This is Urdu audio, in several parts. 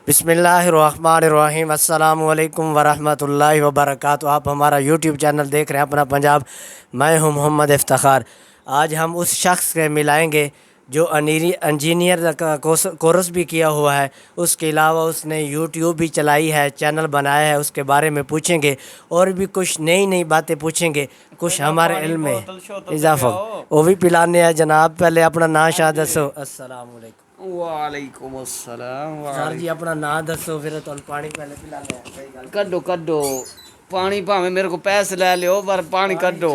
بسم اللہ الرحمن الرحیم۔ السلام علیکم ورحمۃ اللہ وبرکاتہ۔ آپ ہمارا یوٹیوب چینل دیکھ رہے ہیں اپنا پنجاب، میں ہوں محمد افتخار۔ آج ہم اس شخص سے ملائیں گے جو انجینئر کا کورس بھی کیا ہوا ہے، اس کے علاوہ اس نے یوٹیوب بھی چلائی ہے، چینل بنایا ہے، اس کے بارے میں پوچھیں گے اور بھی کچھ نئی باتیں پوچھیں گے، کچھ ہمارے علم میں اضافہ وہ بھی پلانے ہیں۔ جناب پہلے اپنا نام شاہ دسو۔ السلام علیکم۔ وعلیکم السلام۔ سر جی اپنا نام دسو، پھر تو پانی پہلے پلا لیں۔ کڈو پانی، بھاویں میرے کو پیسے لے لیو پر پانی کڈو۔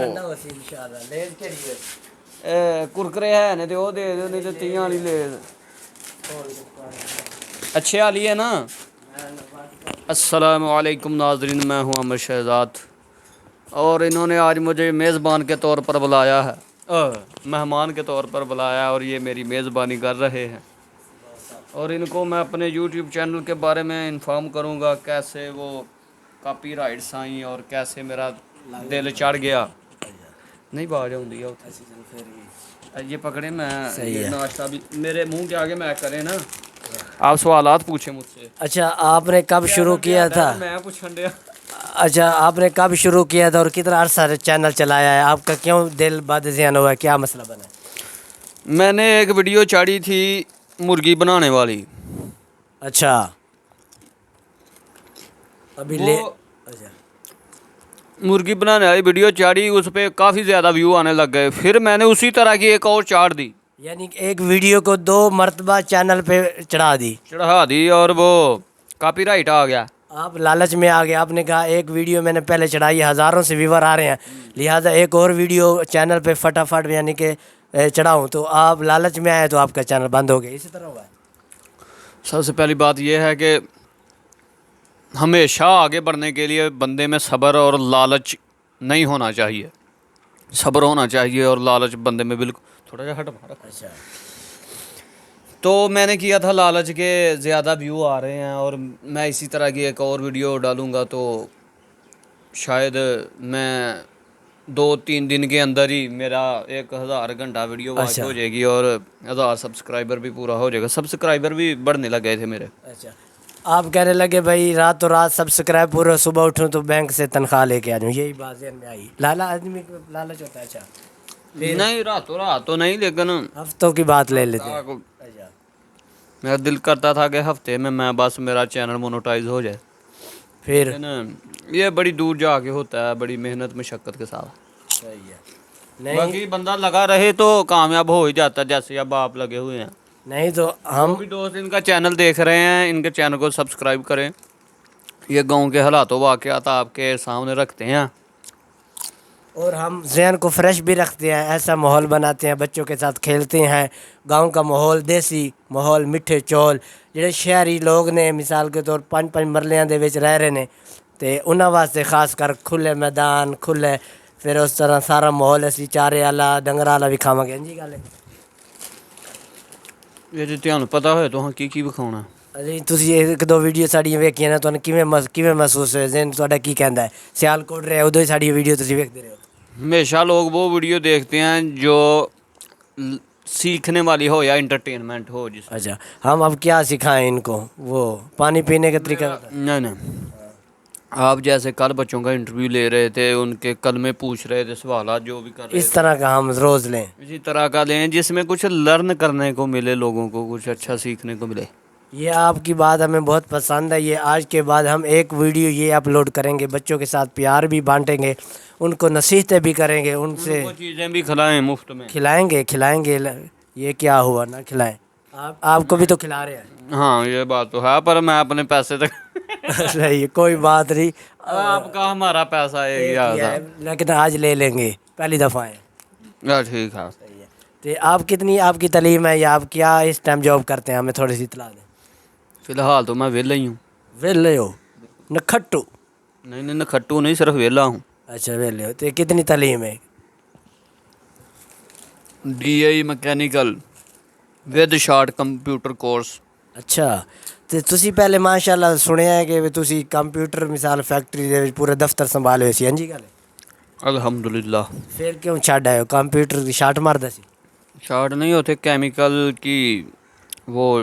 کرکرے ہے نے تے او دے دیو، نہیں تے 30 والی لے اچھے والی ہے نا۔ السلام علیکم ناظرین، میں ہوں امر شہزاد اور انہوں نے آج مجھے میزبان کے طور پر بلایا ہے، مہمان کے طور پر بلایا اور یہ میری میزبانی کر رہے ہیں، اور ان کو میں اپنے یوٹیوب چینل کے بارے میں انفارم کروں گا، کیسے وہ کاپی رائٹس آئیں اور کیسے میرا دل چڑھ گیا۔ نہیں باز ہوندی ہے یہ پکڑے، میں یہ ناشتہ بھی میرے منہ کے آگے میں کریں نا، آپ سوالات پوچھیں مجھ سے۔ اچھا آپ نے کب شروع کیا تھا؟ میں پوچھن دیا۔ اچھا آپ نے کب شروع کیا تھا اور کتنا عرصہ چینل چلایا ہے؟ آپ کا کیوں دل بد ذہن ہوا ہے، کیا مسئلہ بنا ہے؟ میں نے ایک ویڈیو چاڑی تھی مرغی بنانے والی۔ اچھا ابھی لے مرغی بنانے والی ویڈیو چاڑی، اس پہ کافی زیادہ ویو آنے لگ گئے، پھر میں نے اسی طرح کی ایک اور چاڑ دی، یعنی ایک ویڈیو کو 2 مرتبہ چینل پہ چڑھا دی اور وہ کاپی رائٹ آ گیا۔ آپ لالچ میں آ گئے، آپ نے کہا ایک ویڈیو میں نے پہلے چڑھائی، ہزاروں سے ویور آ رہے ہیں، لہٰذا ایک اور ویڈیو چینل پہ فٹافٹ یعنی کہ چڑھاؤں، تو آپ لالچ میں آئے تو آپ کا چینل بند ہو گیا، اسی طرح ہوا ہے؟ سب سے پہلی بات یہ ہے کہ ہمیشہ آگے بڑھنے کے لیے بندے میں صبر اور لالچ نہیں ہونا چاہیے، صبر ہونا چاہیے اور لالچ بندے میں بالکل تھوڑا سا ہٹ مارا۔ اچھا تو میں نے کیا تھا لالچ کے زیادہ ویو آ رہے ہیں اور میں اسی طرح کی ایک اور ویڈیو ڈالوں گا تو شاید میں 2-3 دن کے اندر ہی میرا 1000 گھنٹہ ویڈیو واچ ہو جائے گی اور 1000 سبسکرائبر بھی پورا ہو جائے گا، سبسکرائبر بھی بڑھنے لگے تھے میرے۔ اچھا آپ کہنے لگے بھائی رات سبسکرائب پورا، صبح اٹھوں تو بینک سے تنخواہ لے کے آ جاؤں، یہی بات ذہن میں آئی؟ آدمی کو لالچ ہوتا ہے۔ اچھا نہیں رات تو نہیں، لیکن ہفتوں کی بات لے لیتے ہیں۔ میرا دل کرتا تھا کہ ہفتے میں بس میرا چینل مونوٹائز ہو جائے، پھر یہ بڑی دور جا کے ہوتا ہے، بڑی محنت مشقت کے ساتھ، صحیح ہے۔ نہیں باقی بندہ لگا رہے تو کامیاب ہو ہی جاتا ہے، جیسے اب آپ لگے ہوئے ہیں۔ نہیں تو ہم بھی دوست ان کا چینل دیکھ رہے ہیں، ان کے چینل کو سبسکرائب کریں، یہ گاؤں کے حالات و واقعات آپ کے سامنے رکھتے ہیں اور ہم ذہن کو فریش بھی رکھتے ہیں، ایسا ماحول بناتے ہیں، بچوں کے ساتھ کھیلتے ہیں، گاؤں کا ماحول، دیسی ماحول، میٹھے چول جڑے شہری لوگ نے مثال کے طور 5 مرلیاں دے وچ رہ رہے نے تے انہاں واسطے خاص کر کھلے میدان، کھلے پھر اس طرح سارا ماحول اسی چارے والا ڈنگر والا بھی کھاواں گے۔ جی گل ہے یہ جی تہانوں پتہ ہوئے تو کی بکھاؤنا۔ جی تسی 1-2 ویڈیو ساڈیاں ویکھیاں نے، تانوں کیویں محسوس ہوئے؟ ذہن تہاڈا کی کہندا ہے؟ سیالکوٹ رہے ادو ہی ساڈی ویڈیو تسی ویکھدے رہے ہو؟ ہمیشہ لوگ وہ ویڈیو دیکھتے ہیں جو سیکھنے والی ہو یا انٹرٹینمنٹ ہو، جس اچھا ہم اب کیا سکھائیں ان کو؟ وہ پانی پینے کا طریقہ؟ نہیں آپ جیسے کل بچوں کا انٹرویو لے رہے تھے، ان کے کلمے پوچھ رہے تھے، سوالات جو بھی کر رہے تھے، اس طرح کا ہم روز لیں، اسی طرح کا لیں جس میں کچھ لرن کرنے کو ملے، لوگوں کو کچھ اچھا سیکھنے کو ملے۔ یہ آپ کی بات ہمیں بہت پسند ہے۔ یہ آج کے بعد ہم ایک ویڈیو یہ اپلوڈ کریں گے، بچوں کے ساتھ پیار بھی بانٹیں گے، ان کو نصیحتیں بھی کریں گے، ان سے چیزیں بھی کھلائیں مفت میں، کھلائیں گے۔ یہ کیا ہوا نہ کھلائیں؟ آپ کو بھی تو کھلا رہے ہیں۔ ہاں یہ بات تو ہے، پر میں اپنے پیسے تک نہیں کوئی بات نہیں، آپ کا ہمارا پیسہ ایک ہی ہے لیکن آج لے لیں گے، پہلی دفعہ ہے۔ ٹھیک ہے۔ تو آپ کی تعلیم ہے یا آپ کیا اس ٹائم جاب کرتے ہیں؟ ہمیں تھوڑی سی اطلاع دیں۔ فی الحال تو میں ویلا ہی ہوں۔ ویلے ہو؟ نکھٹو؟ نہیں نکھٹو نہیں، صرف ویلا ہوں۔ اچھا ویلے ہو، تو کتنی تعلیم ہے؟ DI mechanical with short computer course. اچھا تو تسی پہلے ماشاء اللہ سنیا ہے کہ تسی کمپیوٹر مثال فیکٹری دے پورے دفتر سنبھالے ہوئے سی؟ ہاں جی گل ہے؟ الحمدللہ۔ پھر کیوں چھڈ آئے ہو؟ کمپیوٹر کی شاٹ ماردا سی؟ شارٹ نہیں ہوتے، کیمیکل کی وہ